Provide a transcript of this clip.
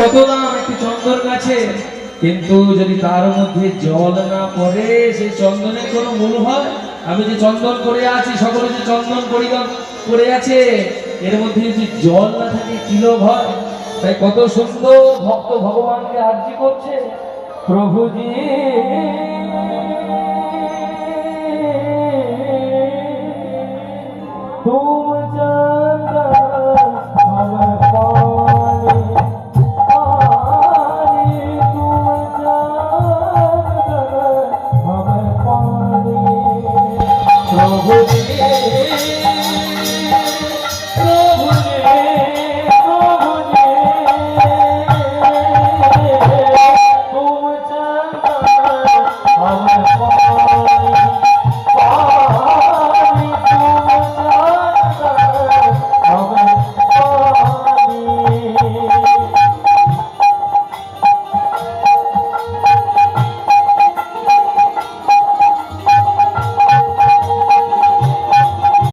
কত দাম একটি চন্দন গাছে, কিন্তু যদি তার মধ্যে জল না পড়ে সেই চন্দনের কোনো মূল হয়? আমি যে চন্দন করে আছি, সকলে যে চন্দন পরিধান করে আছে, এর মধ্যে যদি জল না থাকে কি লাভ হয়? তাই কত সুন্দর ভক্ত ভগবানকে আরজি করছে, প্রভুজি तुम जा